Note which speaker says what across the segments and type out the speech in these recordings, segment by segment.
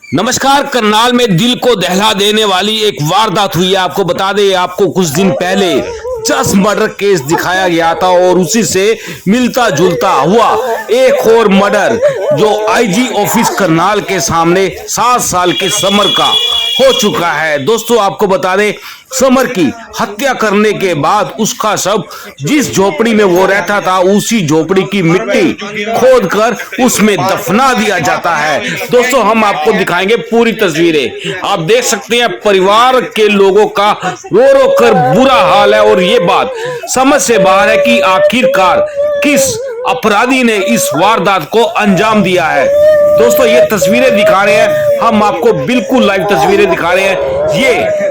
Speaker 1: नमस्कार। करनाल में दिल को दहला देने वाली एक वारदात हुई है। आपको बता दें, आपको कुछ दिन पहले 10 मर्डर केस दिखाया गया था और उसी से मिलता जुलता हुआ एक और मर्डर जो आईजी ऑफिस करनाल के सामने 7 साल के समर का हो चुका है। दोस्तों आपको बता दें, समर की हत्या करने के बाद उसका शव जिस झोपड़ी में वो रहता था उसी झोपड़ी की मिट्टी खोदकर उसमें दफना दिया जाता है। दोस्तों हम आपको दिखाएंगे पूरी तस्वीरें। आप देख सकते हैं परिवार के लोगों का रो रो कर बुरा हाल है और ये बात समझ से बाहर है कि आखिरकार किस अपराधी ने इस वारदात को अंजाम दिया है। दोस्तों ये तस्वीरें दिखा रहे हैं, हम आपको बिल्कुल लाइव तस्वीरें दिखा रहे हैं।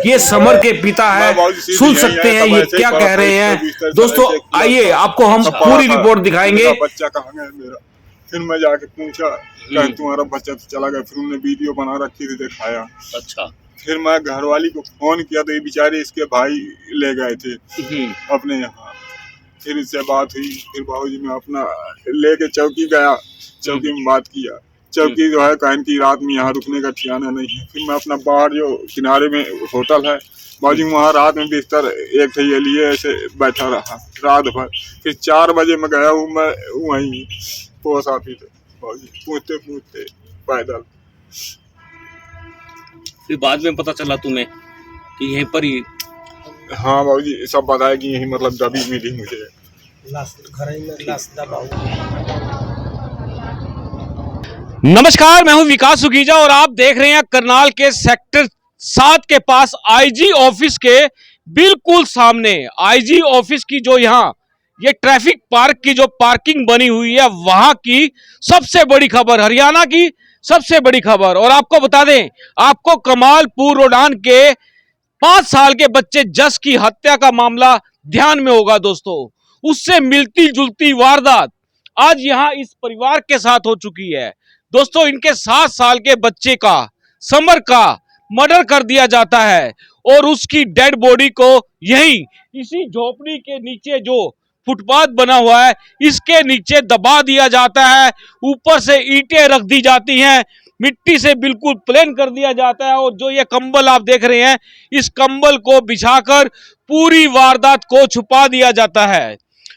Speaker 1: ये समर के पिता है, सुन सकते हैं ये क्या कह रहे हैं। दोस्तों आइए आपको हम पूरी रिपोर्ट दिखाएंगे।
Speaker 2: बच्चा कहाँ गया मेरा? फिर मैं जाके पूछा कहीं तुम्हारा बच्चा तो चला गया। फिर उन्होंने वीडियो बना रखी थी, दिखाया।
Speaker 1: अच्छा।
Speaker 2: फिर मैं घरवाली को फोन किया तो ये बेचारे इसके भाई ले गए थे अपने यहाँ। फिर इससे बात हुई, फिर बाबूजी मैं अपना लेके चौकी गया, चौकी में बात किया। चौकी जो है कहन की रात में यहाँ रुकने का ठिकाना नहीं है। फिर मैं अपना बाहर जो किनारे में होटल है बाजू वहाँ रात में बिस्तर एक थे ये लिए ऐसे बैठा रहा रात भर। फिर 4 बजे मैं गया हूँ, मैं वहीं पोस्ट ऑफिस पूछते पूछते पैदल।
Speaker 1: फिर बाद में पता चला तुम्हें कि यहीं पर ही?
Speaker 2: हाँ बाबूजी सब बताया कि यही मतलब दबी मिली मुझे।
Speaker 3: नमस्कार, मैं हूं विकास सुगीजा और आप देख रहे हैं करनाल के सेक्टर 7 के पास आईजी ऑफिस के बिल्कुल सामने। आईजी ऑफिस की जो यहाँ ये ट्रैफिक पार्क की जो पार्किंग बनी हुई है वहां की सबसे बड़ी खबर, हरियाणा की सबसे बड़ी खबर। और आपको बता दें, आपको कमालपुर रोडान के 5 साल के बच्चे जस की हत्या का मामला ध्यान में होगा। दोस्तों उससे मिलती जुलती वारदात आज यहाँ इस परिवार के साथ हो चुकी है। दोस्तों इनके 7 साल के बच्चे का, समर का मर्डर कर दिया जाता है और उसकी डेड बॉडी को यहीं इसी झोपड़ी के नीचे जो फुटपाथ बना हुआ है इसके नीचे दबा दिया जाता है। ऊपर से ईंटें रख दी जाती हैं, मिट्टी से बिल्कुल प्लेन कर दिया जाता है और जो ये कंबल आप देख रहे हैं इस कंबल को बिछाकर पूरी वारदात को छुपा दिया जाता है।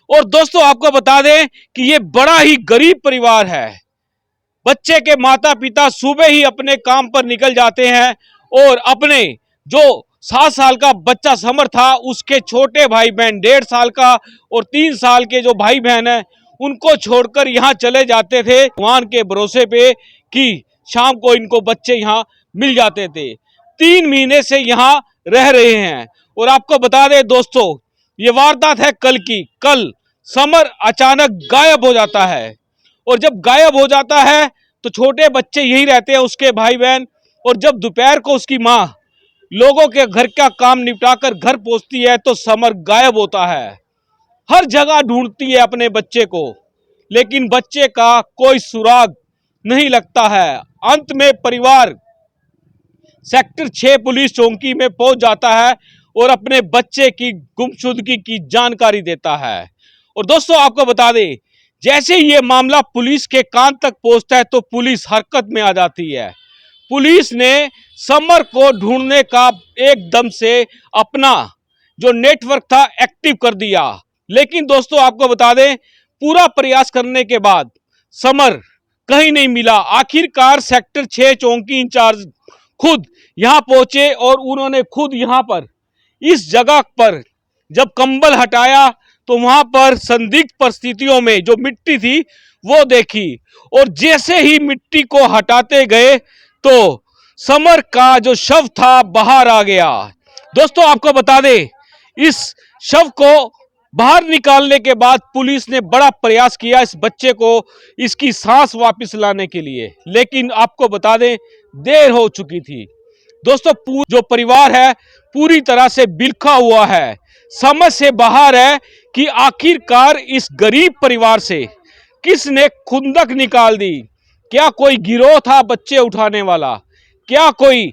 Speaker 3: और दोस्तों आपको बता दें कि ये बड़ा ही गरीब परिवार है। बच्चे के माता पिता सुबह ही अपने काम पर निकल जाते हैं और अपने जो 7 साल का बच्चा समर था उसके छोटे भाई बहन 1.5 साल का और 3 साल के जो भाई बहन है उनको छोड़कर यहाँ चले जाते थे भगवान के भरोसे पे कि शाम को इनको बच्चे यहाँ मिल जाते थे। 3 महीने से यहाँ रह रहे हैं। और आपको बता दें दोस्तों, ये वारदात है कल की। कल समर अचानक गायब हो जाता है और जब गायब हो जाता है तो छोटे बच्चे यही रहते हैं, उसके भाई बहन। और जब दोपहर को उसकी माँ लोगों के घर का काम निपटाकर घर पहुंचती है तो समर गायब होता है। हर जगह ढूंढती है अपने बच्चे को, लेकिन बच्चे का कोई सुराग नहीं लगता है। अंत में परिवार सेक्टर 6 पुलिस चौकी में पहुंच जाता है और अपने बच्चे की गुमशुदगी की जानकारी देता है। और दोस्तों आपको बता दें, जैसे ये मामला पुलिस के कान तक पहुंचता है तो पुलिस हरकत में आ जाती है। पुलिस ने समर को ढूंढने का एकदम से अपना जो नेटवर्क था एक्टिव कर दिया। लेकिन दोस्तों आपको बता दें, पूरा प्रयास करने के बाद समर कहीं नहीं मिला। आखिरकार सेक्टर 6 चौकी इंचार्ज खुद यहां पहुंचे और उन्होंने खुद यहां पर इस जगह पर जब कंबल हटाया तो वहां पर संदिग्ध परिस्थितियों में जो मिट्टी थी वो देखी और जैसे ही मिट्टी को हटाते गए तो समर का जो शव था बाहर आ गया। दोस्तों आपको बता दें, इस शव को बाहर निकालने के बाद पुलिस ने बड़ा प्रयास किया इस बच्चे को इसकी सांस वापस लाने के लिए, लेकिन आपको बता दें देर हो चुकी थी। दोस्तों जो परिवार है पूरी तरह से बिखरा हुआ है, समझ से बाहर है कि आखिरकार इस गरीब परिवार से किसने खुंदक निकाल दी। क्या कोई गिरोह था बच्चे उठाने वाला? क्या कोई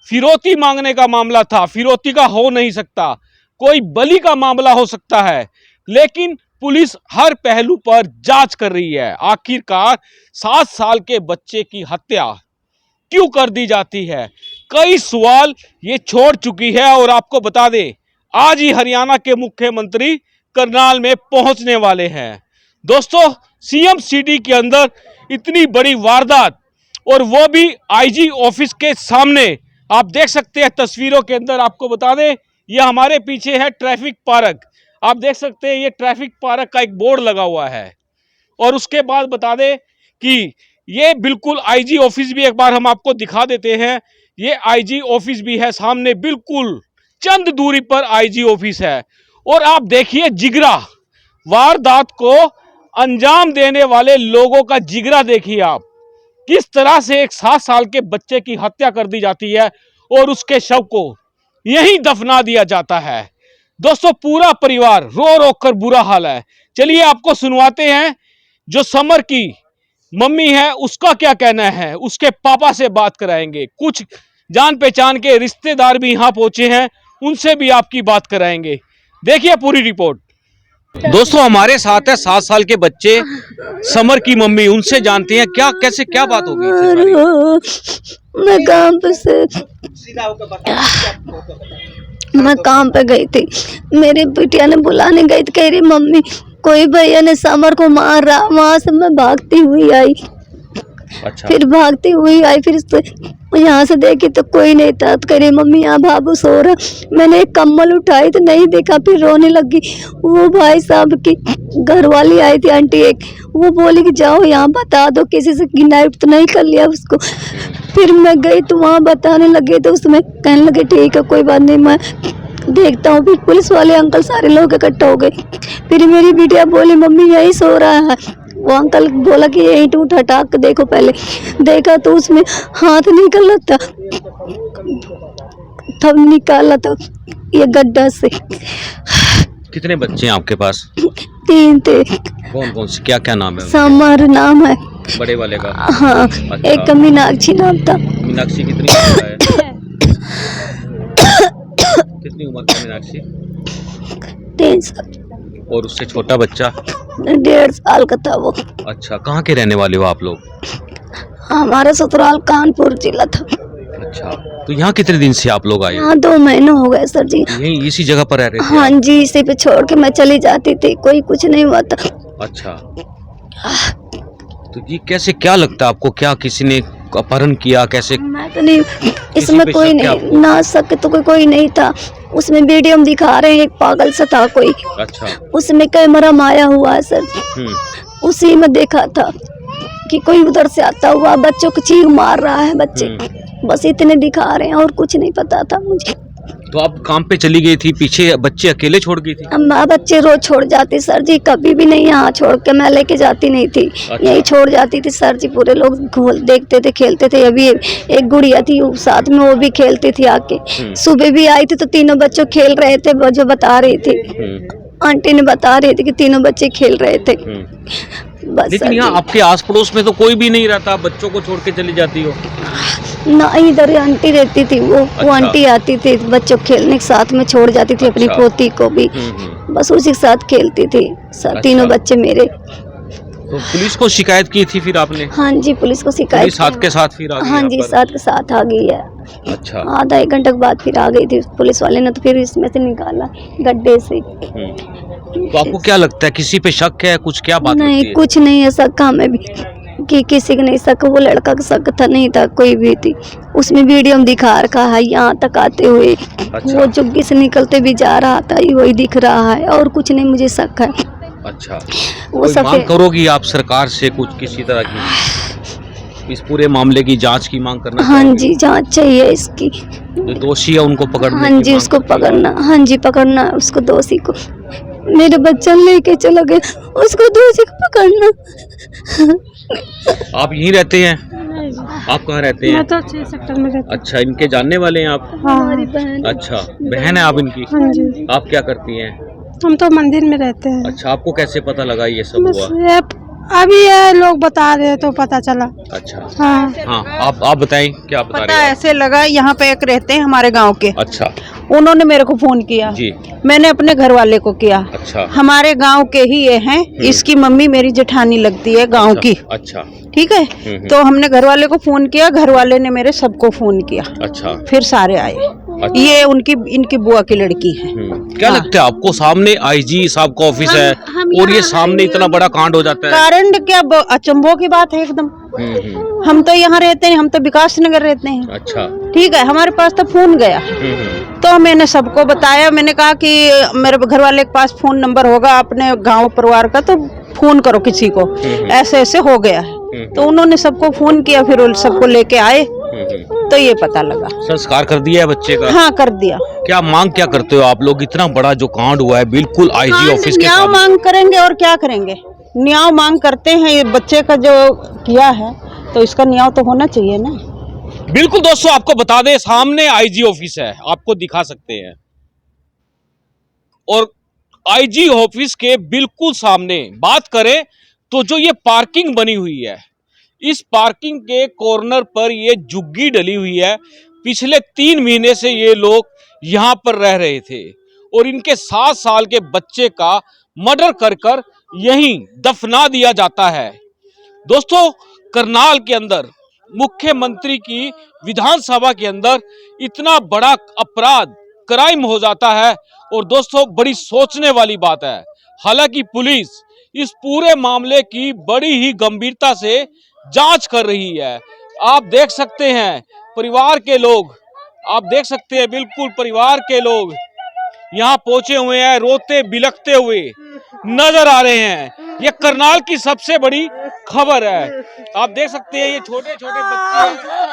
Speaker 3: फिरौती मांगने का मामला था? फिरौती का हो नहीं सकता, कोई बलि का मामला हो सकता है। लेकिन पुलिस हर पहलू पर जांच कर रही है। आखिरकार 7 साल के बच्चे की हत्या क्यों कर दी जाती है? कई सवाल ये छोड़ चुकी है। और आपको बता दें, आज ही हरियाणा के मुख्यमंत्री करनाल में पहुंचने वाले हैं। दोस्तों, सीएम सिटी के अंदर इतनी बड़ी वारदात, और वो भी आईजी ऑफिस के सामने। आप देख सकते हैं तस्वीरों के अंदर। आपको बता दें, ये हमारे पीछे है ट्रैफिक पार्क। आप देख सकते हैं ये ट्रैफिक पार्क का एक बोर्ड लगा हुआ है। और उसके बाद बता दें कि ये बिल्कुल आईजी ऑफिस भी एक बार हम आपको दिखा देते हैं। ये आईजी ऑफिस भी है सामने, बिल्कुल चंद दूरी पर आईजी ऑफिस है। और आप देखिए जिगरा, वारदात को अंजाम देने वाले लोगों का जिगरा देखिए आप। किस तरह से एक 7 साल के बच्चे की हत्या कर दी जाती है और उसके शव को यहीं दफना दिया जाता है। दोस्तों, पूरा परिवार रो रो कर बुरा हाल है। चलिए आपको सुनवाते हैं जो समर की मम्मी है उसका क्या कहना है, उसके पापा से बात कराएंगे। कुछ जान पहचान के रिश्तेदार भी यहाँ पहुंचे हैं, उनसे भी आपकी बात कराएंगे। देखिए पूरी रिपोर्ट। दोस्तों, हमारे साथ है 7 साल के बच्चे समर की मम्मी, उनसे जानते हैं क्या कैसे क्या बात हो गई।
Speaker 4: मैं काम पे गई थी, मेरी बिटिया ने बुलाने गई थी, कह रही मम्मी कोई भैया ने समर को मार रहा। वहां से मैं भागती हुई आई।
Speaker 3: अच्छा।
Speaker 4: फिर भागती हुई आई, फिर यहाँ से देखी तो कोई नहीं था। तो कह रही मम्मी यहाँ बाबू सो रहा। मैंने एक कम्बल उठाई तो नहीं देखा, फिर रोने लगी। वो भाई साहब की घरवाली आई थी आंटी एक, वो बोली कि जाओ यहाँ बता दो किसी से किडनैप तो नहीं कर लिया उसको। फिर मैं गई तो वहाँ बताने लगे तो उसमें कहने लगे ठीक है कोई बात नहीं मैं देखता हूँ। फिर पुलिस वाले अंकल सारे लोग इकट्ठा हो गए। फिर मेरी बिटिया बोली मम्मी यही सो रहा है। वो अंकल बोला कि ये ईंट उठ हटा के देखो। पहले देखा तो उसमें हाथ निकला था, तब निकाला था ये गड्ढा से।
Speaker 3: कितने बच्चे हैं आपके पास?
Speaker 4: 3 थे।
Speaker 3: कौन कौन से, क्या क्या नाम है?
Speaker 4: समर नाम है
Speaker 3: बड़े वाले का?
Speaker 4: हाँ।
Speaker 3: अच्छा।
Speaker 4: एक का मीनाक्षी नाम था।
Speaker 3: मीनाक्षी कितनी उम्र है? कितनी उम्र का मीनाक्षी?
Speaker 4: 3 साल।
Speaker 3: और उससे छोटा बच्चा?
Speaker 4: 1.5 साल का था वो।
Speaker 3: अच्छा, कहाँ के रहने वाले हो आप लोग?
Speaker 4: हमारा ससुराल कानपुर जिला था।
Speaker 3: अच्छा, तो यहाँ कितने दिन से आप लोग आए?
Speaker 4: यहाँ 2 महीने हो गए सर जी।
Speaker 3: यहीं इसी जगह पर रह रहे थे?
Speaker 4: हाँ जी, इसी पे छोड़ के मैं चली जाती थी, कोई कुछ नहीं हुआ था।
Speaker 3: अच्छा, तो ये कैसे, क्या लगता है आपको, क्या किसी ने अपहरण किया कैसे?
Speaker 4: मैं तो नहीं, इसमें कोई नहीं ना सके तो कोई नहीं था। उसमें वीडियो में दिखा रहे हैं एक पागल सा था कोई।
Speaker 3: अच्छा।
Speaker 4: उसमें कैमरा माया हुआ है सर, उसी में देखा था कि कोई उधर से आता हुआ बच्चों को चीख मार रहा है बच्चे। बस इतने दिखा रहे हैं और कुछ नहीं पता था मुझे।
Speaker 3: तो आप काम पे चली गई थी, पीछे बच्चे अकेले छोड़ गई थी?
Speaker 4: मैं बच्चे रोज छोड़ जाती सर जी, कभी भी नहीं यहाँ छोड़ के मैं लेके जाती नहीं थी।
Speaker 3: अच्छा।
Speaker 4: यही छोड़ जाती थी सर जी, पूरे लोग देखते थे खेलते थे। अभी एक गुड़िया थी साथ में, वो भी खेलती थी आके। सुबह भी आई थी तो तीनों बच्चों खेल रहे थे, वो जो बता रही थी आंटी ने बता रही थी कि तीनों बच्चे खेल रहे थे। बस
Speaker 3: लेकिन यहाँ आपके आस पड़ोस में तो कोई भी नहीं रहता, बच्चों को छोड़ के चली जाती हो?
Speaker 4: ना, इधर आंटी रहती थी वो आंटी आती थी बच्चों खेलने के साथ में छोड़ जाती थी। अपनी पोती को भी बस उसी के साथ खेलती थी सर। तीनों बच्चे मेरे।
Speaker 3: तो पुलिस को शिकायत की थी फिर आपने?
Speaker 4: हाँ जी, पुलिस को शिकायत
Speaker 3: साथ के साथ फिर आ गई?
Speaker 4: हाँ जी, साथ के साथ आ गई है।
Speaker 3: अच्छा।
Speaker 4: आधा 1 घंटे के बाद फिर आ गई थी पुलिस वाले ने, तो फिर इसमें से निकाला गड्ढे से।
Speaker 3: तो आपको क्या लगता है, किसी पे शक है कुछ, क्या बात
Speaker 4: नहीं,
Speaker 3: लगती है?
Speaker 4: कुछ नहीं है शक हमें भी कि किसी का नहीं शक। वो लड़का का शक था, नहीं था कोई भी थी। उसमें वीडियो में दिखा रखा है यहाँ तक आते हुए।
Speaker 3: अच्छा।
Speaker 4: वो चुग्गी से निकलते भी जा रहा था, वही दिख रहा है और कुछ नहीं मुझे शक है।
Speaker 3: अच्छा,
Speaker 4: वो
Speaker 3: कोई
Speaker 4: सब
Speaker 3: मांग करोगी आप सरकार से कुछ किसी तरह की, इस पूरे मामले की जांच की मांग करना?
Speaker 4: हाँ जी, जांच चाहिए इसकी।
Speaker 3: जो दोषी है उनको पकड़ने
Speaker 4: हाँ
Speaker 3: की
Speaker 4: जी,
Speaker 3: मांग
Speaker 4: उसको
Speaker 3: करती है?
Speaker 4: पकड़ना। हाँ जी, पकड़ना उसको, दोषी को। मेरे बच्चा लेके चला गया, उसको दोषी को पकड़ना।
Speaker 3: आप यहीं रहते हैं? आप कहाँ रहते हैं?
Speaker 5: मैं तो 6 सेक्टर में रहती
Speaker 3: अच्छा, इनके जानने वाले हैं आप?
Speaker 5: हूँ।
Speaker 4: हमारी बहन।
Speaker 3: अच्छा, बहन है आप इनकी?
Speaker 5: हाँ जी।
Speaker 3: आप क्या करती हैं?
Speaker 5: हम तो मंदिर में रहते हैं।
Speaker 3: अच्छा, आपको कैसे पता लगा ये सब
Speaker 5: बस
Speaker 3: हुआ?
Speaker 5: ये अभी ये लोग बता रहे तो पता चला।
Speaker 3: अच्छा
Speaker 5: हाँ,
Speaker 3: हाँ, आप बताएं क्या बता
Speaker 6: पता
Speaker 3: रहे हैं
Speaker 6: ऐसे लगा, यहाँ पे एक रहते हैं हमारे गांव के,
Speaker 3: आप? अच्छा
Speaker 6: उन्होंने मेरे को फोन किया,
Speaker 3: जी,
Speaker 6: मैंने अपने घर वाले को किया।
Speaker 3: अच्छा
Speaker 6: हमारे गांव के ही ये हैं, इसकी मम्मी मेरी जेठानी लगती है गांव की,
Speaker 3: अच्छा
Speaker 6: ठीक है। तो हमने घर वाले को फोन किया, घर वाले ने मेरे सबको फोन किया,
Speaker 3: अच्छा।
Speaker 6: फिर सारे आए।
Speaker 3: अच्छा।
Speaker 6: ये इनकी बुआ की लड़की है।
Speaker 3: क्या लगता है आपको, सामने आईजी साहब का ऑफिस है और ये सामने इतना बड़ा कांड हो जाता है?
Speaker 6: कारण क्या, अचंभों की बात है एकदम। हम तो यहाँ रहते हैं, हम तो विकास नगर रहते हैं,
Speaker 3: अच्छा
Speaker 6: ठीक है। हमारे पास तो फोन गया, तो मैंने सबको बताया, मैंने कहा कि मेरे घर वाले के पास फोन नंबर होगा अपने गांव परिवार का, तो फोन करो किसी को, ऐसे ऐसे हो गया है। तो उन्होंने सबको फोन किया, फिर वो सबको लेके आए, तो ये पता लगा।
Speaker 3: संस्कार कर दिया है बच्चे का?
Speaker 6: हाँ, कर दिया।
Speaker 3: क्या मांग क्या करते हो आप लोग? इतना बड़ा जो कांड हुआ है बिल्कुल आईजी ऑफिस के
Speaker 6: न्याय
Speaker 3: सामने।
Speaker 6: मांग करेंगे और क्या करेंगे, न्याय मांग करते हैं। ये बच्चे का जो किया है तो इसका न्याय तो होना चाहिए ना।
Speaker 3: बिल्कुल दोस्तों, आपको बता दें सामने आईजी ऑफिस है, आपको दिखा सकते हैं, और आईजी ऑफिस के बिल्कुल सामने बात करें तो जो ये पार्किंग बनी हुई है, इस पार्किंग के कॉर्नर पर ये झुग्गी डली हुई है। पिछले 3 महीने से ये लोग यहाँ पर रह रहे थे और इनके 7 साल के बच्चे का मर्डर कर कर यहीं दफना दिया जाता है। दोस्तों, करनाल के अंदर मुख्यमंत्री की विधानसभा के अंदर इतना बड़ा अपराध, क्राइम हो जाता है, और दोस्तों बड़ी सोचने वाली बात है। हालांकि पुलिस इस पूरे मामले की बड़ी ही गंभीरता से जांच कर रही है। आप देख सकते हैं परिवार के लोग, आप देख सकते हैं बिल्कुल परिवार के लोग यहाँ पहुंचे हुए हैं, रोते बिलखते हुए नजर आ रहे हैं। ये करनाल की सबसे बड़ी खबर है। आप देख सकते हैं ये छोटे छोटे बच्चे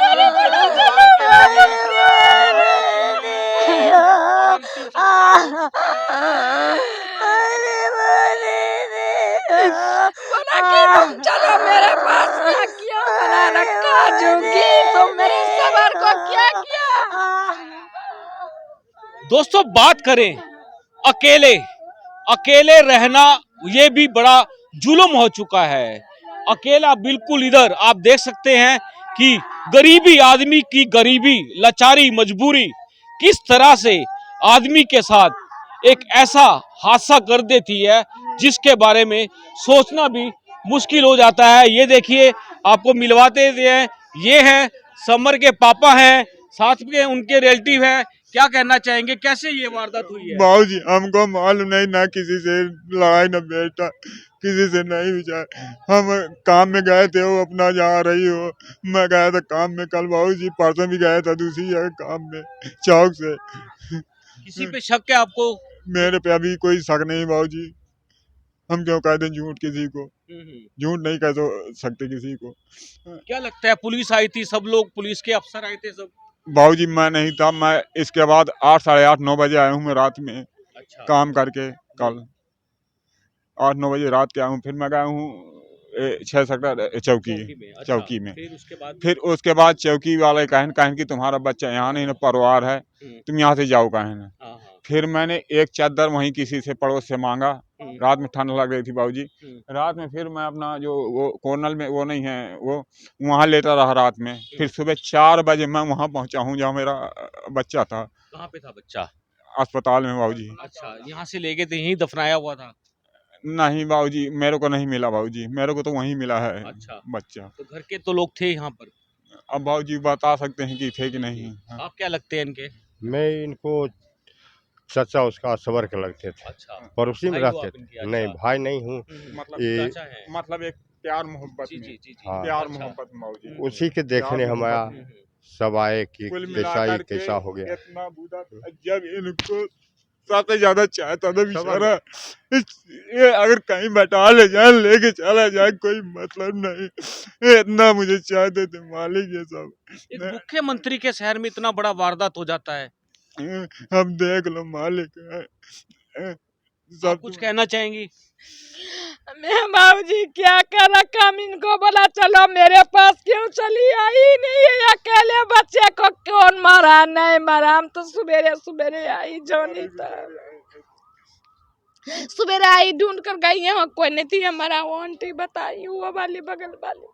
Speaker 7: चलो मेरे पास क्या किया, बना रखा जोगी, तो मेरे सबर को क्या किया।
Speaker 3: दोस्तों बात करें अकेले अकेले रहना, ये भी बड़ा जुल्म हो चुका है। अकेला बिल्कुल, इधर आप देख सकते हैं कि गरीबी, आदमी की गरीबी, लाचारी, मजबूरी किस तरह से आदमी के साथ एक ऐसा हादसा कर देती है जिसके बारे में सोचना भी मुश्किल हो जाता है। ये देखिए, आपको मिलवाते हैं, ये हैं समर के पापा हैं, साथ में उनके रिलेटिव हैं। क्या कहना चाहेंगे, कैसे ये वारदात हुई है?
Speaker 2: बाबू जी हमको मालूम नहीं, ना किसी से लड़ाई ना बेटा किसी से नहीं विचार। हम काम में गए थे, वो अपना जा रही हो, मैं गया था काम में कल बाबू जी, परसों भी गया था दूसरी जगह काम में चौक से।
Speaker 3: किसी पे शक है आपको?
Speaker 2: मेरे पे अभी कोई शक नहीं बाबू जी। हम क्यों कह दें झूठ किसी को, झूठ नहीं कह सकते किसी को।
Speaker 3: क्या लगता है, पुलिस आई थी, सब लोग पुलिस के अफसर आए थे सब?
Speaker 2: बाबू जी मैं नहीं था, मैं इसके बाद 8, साढ़े 8, 9 बजे आया हूँ मैं रात में
Speaker 3: अच्छा।
Speaker 2: काम करके। कल 8, 9 बजे रात के आया हूँ, फिर मैं गया हूँ 6 सेक्टर चौकी
Speaker 3: अच्छा।
Speaker 2: चौकी में।
Speaker 3: फिर
Speaker 2: उसके बाद चौकी वाले कहन कि तुम्हारा बच्चा यहाँ नहीं ना, परिवार है, तुम यहाँ से जाओ कहन।
Speaker 3: हाँ।
Speaker 2: फिर मैंने एक चादर वहीं किसी से पड़ोस से मांगा, रात में ठंड लग रही थी बाबूजी। रात में फिर मैं अपना जो वो कोर्नल में वो नहीं है, वो वहाँ लेटा रहा रात में। फिर सुबह 4 बजे मैं वहाँ पहुँचा हूँ जहाँ मेरा बच्चा था।
Speaker 3: कहाँ पे था बच्चा?
Speaker 2: अस्पताल में बाबूजी।
Speaker 3: अच्छा, यहाँ से ले गए थे, यहीं दफनाया हुआ था?
Speaker 2: नहीं बाबूजी, मेरे को नहीं मिला बाबूजी, मेरे को तो वहीं मिला है।
Speaker 3: अच्छा।
Speaker 2: बच्चा
Speaker 3: तो घर के तो लोग थे यहाँ पर?
Speaker 2: अब बाबूजी बता सकते हैं कि थे कि नहीं।
Speaker 3: आप क्या लगते हैं इनके?
Speaker 8: मैं इनको चाचा उसका सबर के लगते थे,
Speaker 3: अच्छा।
Speaker 8: पड़ोसी में
Speaker 3: भाई हो
Speaker 8: रहते
Speaker 3: आप
Speaker 8: थे।
Speaker 3: इनके?
Speaker 8: नहीं
Speaker 3: अच्छा।
Speaker 8: भाई नहीं हूँ,
Speaker 2: मतलब
Speaker 8: ये
Speaker 3: चाचा हैं?
Speaker 2: मतलब एक प्यार मोहब्बत
Speaker 3: जी
Speaker 2: में,
Speaker 3: जी जी जी।
Speaker 8: हाँ।
Speaker 2: प्यार
Speaker 3: अच्छा।
Speaker 2: मोहब्बत में बाबूजी।
Speaker 8: उसी के देखने हम आया, सब आए कि
Speaker 2: कुल
Speaker 8: कैसा
Speaker 2: मिलाकर के
Speaker 8: कैसा हो गया।
Speaker 2: इतना बुरा जब इनको सबसे ज्यादा चाहता था बेचारा, ये अगर कहीं बैठा ले जाए, लेके चला जाए, कोई मतलब नहीं, इतना मुझे चाहते थे मालिक। ये सब
Speaker 3: एक मुख्यमंत्री के शहर में इतना बड़ा वारदात हो जाता है,
Speaker 2: हम देख लो मालिक।
Speaker 3: आप कुछ कहना चाहेंगी?
Speaker 7: मैं बाबूजी क्या कर रखा, हम इनको बोला चलो मेरे पास क्यों चली आई नहीं है, अकेले बच्चे को कौन मारा नहीं मारा, हम तो सुबेरे सुबेरे आई जो नहीं था। सवेरे आई ढूंढ कर गई, यहाँ कोई नहीं थी। हमारा वो आंटी बताई, वो वाली बगल वाली।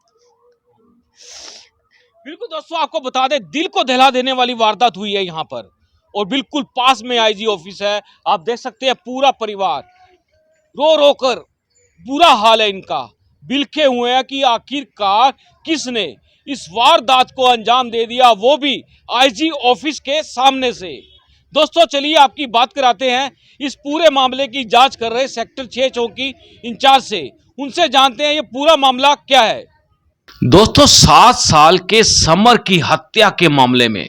Speaker 3: बिल्कुल दोस्तों, आपको बता दें, दिल को दहला देने वाली वारदात हुई है यहाँ पर, और बिल्कुल पास में आईजी ऑफिस है। आप देख सकते हैं पूरा परिवार रो रो कर बुरा हाल है इनका, बिलखे हुए हैं कि आखिरकार किसने इस वारदात को अंजाम दे दिया, वो भी आईजी ऑफिस के सामने से। दोस्तों चलिए आपकी बात कराते हैं इस पूरे मामले की जांच कर रहे सेक्टर 6 चौकी इंचार्ज से, उनसे जानते हैं ये पूरा मामला क्या है। दोस्तों 7 साल के समर की हत्या के मामले में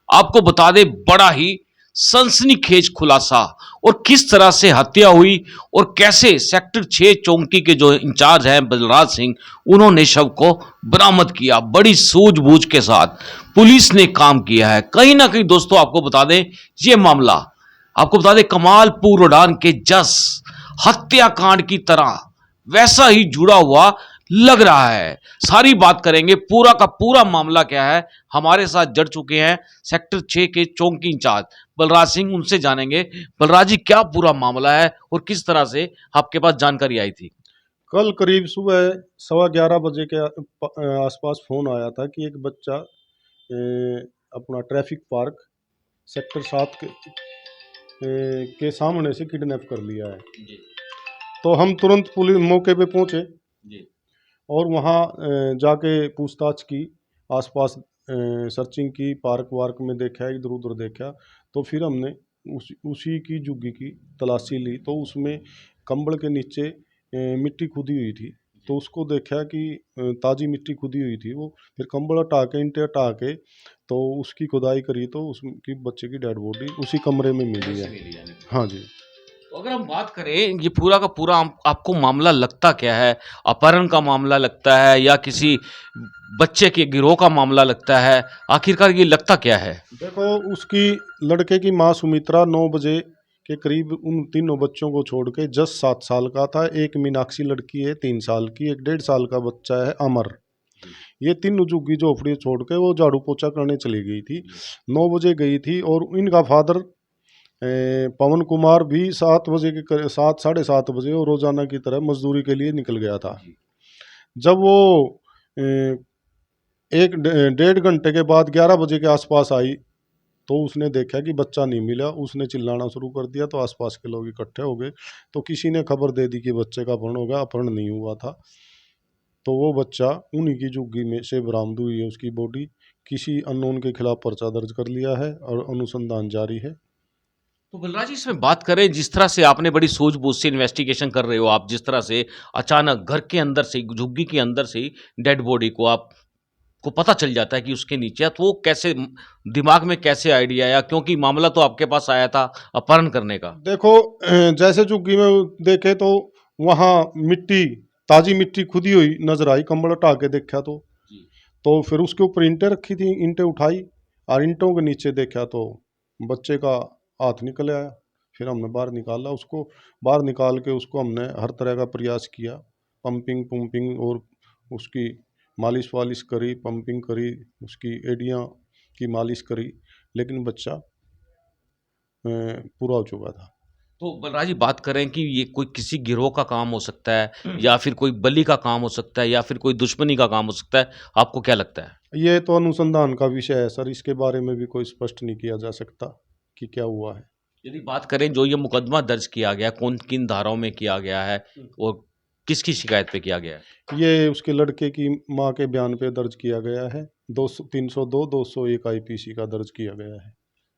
Speaker 3: आपको बता दें बड़ा ही सनसनीखेज खुलासा, और किस तरह से हत्या हुई और कैसे सेक्टर 6 चौकी के जो इंचार्ज हैं बलराज सिंह, उन्होंने शव को बरामद किया। बड़ी सूझबूझ के साथ पुलिस ने काम किया है। कहीं ना कहीं दोस्तों आपको बता दें ये मामला, आपको बता दें कमालपुर उड़ान के जस हत्याकांड की तरह वैसा ही जुड़ा हुआ लग रहा है। सारी बात करेंगे, पूरा का पूरा मामला क्या है। हमारे साथ जुड़ चुके हैं सेक्टर 6 के चौकी इंचार्ज बलराज सिंह, उनसे जानेंगे बलराज जी क्या पूरा मामला है और किस तरह से आपके पास जानकारी आई थी।
Speaker 9: कल करीब सुबह 11:15 बजे के आसपास फ़ोन आया था कि एक बच्चा अपना ट्रैफिक पार्क सेक्टर 7 के सामने से किडनैप कर लिया है। तो हम तुरंत पुलिस मौके पे पहुंचे और वहाँ जाके पूछताछ की, आसपास सर्चिंग की, पार्क वार्क में देखा, इधर उधर देखा। तो फिर हमने उसी की जुग्गी की तलाशी ली, तो उसमें कंबल के नीचे मिट्टी खुदी हुई थी। तो उसको देखा कि ताज़ी मिट्टी खुदी हुई थी। वो फिर कंबल हटा के, ईंटें हटा के, तो उसकी खुदाई करी, तो उसकी बच्चे की डेड बॉडी उसी कमरे में मिली है। हाँ जी।
Speaker 3: तो अगर हम बात करें ये पूरा का पूरा आपको मामला लगता क्या है? अपहरण का मामला लगता है या किसी बच्चे के गिरोह का मामला लगता है? आखिरकार ये लगता क्या है?
Speaker 9: देखो, उसकी लड़के की माँ सुमित्रा 9 बजे के करीब उन तीनों बच्चों को छोड़ के, जस 7 साल का था, एक मीनाक्षी लड़की है 3 साल की, एक 1.5 साल का बच्चा है अमर। ये तीनों झुग्गी झोपड़ी छोड़ के वो झाड़ू पोछा करने चली गई थी। 9 बजे गई थी और इनका फादर पवन कुमार भी 7 बजे के 7 साढ़े 7 बजे वो रोजाना की तरह मजदूरी के लिए निकल गया था। जब वो 1-1.5 घंटे के बाद 11 बजे के आसपास आई, तो उसने देखा कि बच्चा नहीं मिला। उसने चिल्लाना शुरू कर दिया, तो आसपास के लोग इकट्ठे हो गए। तो किसी ने खबर दे दी कि बच्चे का अपहरण हो गया। अपहरण नहीं हुआ था। तो वो बच्चा उन्हीं की झुग्गी में से बरामद हुई है। उसकी बॉडी किसी अननोन के खिलाफ पर्चा दर्ज कर लिया है और अनुसंधान जारी है।
Speaker 3: तो बलराज जी इसमें बात करें, जिस तरह से आपने बड़ी सूझबूझ से इन्वेस्टिगेशन कर रहे हो, आप जिस तरह से अचानक घर के अंदर से, झुग्गी के अंदर से डेड बॉडी को आपको पता चल जाता है कि उसके नीचे है, तो वो कैसे दिमाग में कैसे आइडिया आया? क्योंकि मामला तो आपके पास आया था अपहरण करने का।
Speaker 9: देखो, जैसे झुग्गी में देखे तो वहाँ मिट्टी, ताज़ी मिट्टी खुदी हुई नजर आई। कंबल हटा के देखा तो फिर उसके ऊपर ईंटें रखी थी, ईंटें उठाई और ईंटों के नीचे देखा तो बच्चे का हाथ निकल आया। फिर हमने बाहर निकाला उसको। बाहर निकाल के उसको हमने हर तरह का प्रयास किया, पंपिंग और उसकी मालिश वालिश करी, पंपिंग करी, उसकी एड़ियाँ की मालिश करी, लेकिन बच्चा पूरा हो चुका था।
Speaker 3: तो बलराज जी बात करें कि ये कोई किसी गिरोह का काम हो सकता है या फिर कोई बली का काम हो सकता है या फिर कोई दुश्मनी का काम हो सकता है, आपको क्या लगता है?
Speaker 9: ये तो अनुसंधान का विषय है सर, इसके बारे में भी कोई स्पष्ट नहीं किया जा सकता कि क्या हुआ है।
Speaker 3: यदि बात करें जो ये मुकदमा दर्ज किया गया, कौन किन धाराओं में किया गया है और किसकी शिकायत पे किया गया है?
Speaker 9: ये उसके लड़के की मां के बयान पे दर्ज किया गया है। 302 201 आईपीसी का दर्ज किया गया है।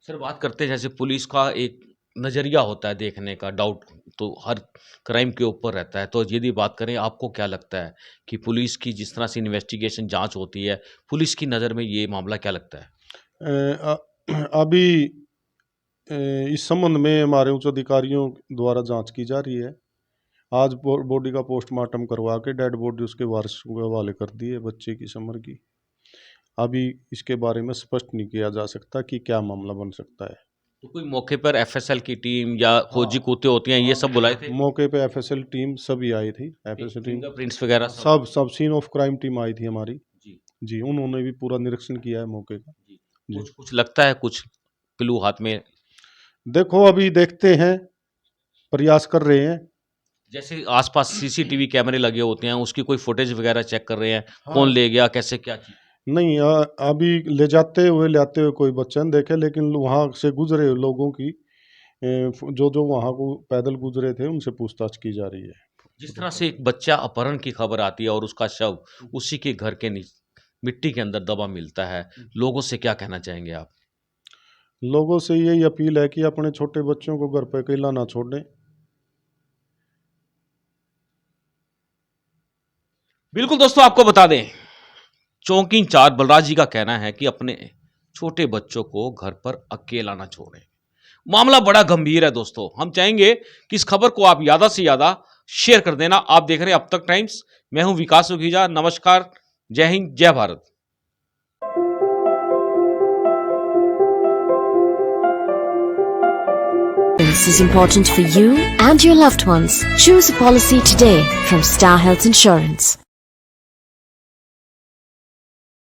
Speaker 3: सर बात करते हैं, जैसे पुलिस का एक नज़रिया होता है देखने का, डाउट तो हर क्राइम के ऊपर रहता है, तो यदि बात करें आपको क्या लगता है कि पुलिस की जिस तरह से इन्वेस्टिगेशन जांच होती है, पुलिस की नज़र में ये मामला क्या लगता है?
Speaker 9: अभी इस संबंध में हमारे उच्च अधिकारियों द्वारा जांच की जा रही है। आज बॉडी का पोस्टमार्टम करवा के डेड बॉडी उसके वारिस को हवाले कर दी है, बच्चे की समर की। अभी इसके बारे में स्पष्ट नहीं किया जा सकता कि क्या मामला बन सकता है।
Speaker 3: तो कोई मौके पर एफएसएल की टीम या खोजी कूते होती हैं, ये सब बुलाए थे?
Speaker 9: मौके पे एफएसएल टीम सभी आई थी। एफएसएल टीम,
Speaker 3: फिंगरप्रिंट्स वगैरह
Speaker 9: सब सीन ऑफ क्राइम टीम आई थी हमारी।
Speaker 3: जी
Speaker 9: जी, उन्होंने भी पूरा निरीक्षण किया है मौके का। जी।
Speaker 3: कुछ लगता है, कुछ क्लू हाथ में?
Speaker 9: देखो, अभी देखते हैं, प्रयास कर रहे हैं।
Speaker 3: जैसे आसपास सीसीटीवी कैमरे लगे होते हैं, उसकी कोई फुटेज वगैरह चेक कर रहे हैं, कौन ले गया, कैसे क्या चीज?
Speaker 9: नहीं, अभी ले जाते हुए लाते हुए कोई बच्चा नहीं देखे, लेकिन वहाँ से गुजरे लोगों की जो वहाँ को पैदल गुजरे थे उनसे पूछताछ की जा रही है।
Speaker 3: जिस तरह से एक बच्चा अपहरण की खबर आती है और उसका शव उसी के घर के नीचे मिट्टी के अंदर दबा मिलता है, लोगों से क्या कहना चाहेंगे आप?
Speaker 9: लोगों से यही अपील है कि अपने छोटे बच्चों को घर पर अकेला ना छोड़ें।
Speaker 3: बिल्कुल दोस्तों, आपको बता दें, चौकी इंचार्ज बलराज जी का कहना है कि अपने छोटे बच्चों को घर पर अकेला ना छोड़ें। मामला बड़ा गंभीर है दोस्तों। हम चाहेंगे कि इस खबर को आप ज़्यादा से ज़्यादा शेयर कर देना। आप देख रहे हैं अब तक टाइम्स, मैं हूं विकास सुखीजा। नमस्कार, जय हिंद, जय Bharat.
Speaker 10: This is important for you and your loved ones. Choose a policy today from Star Health Insurance.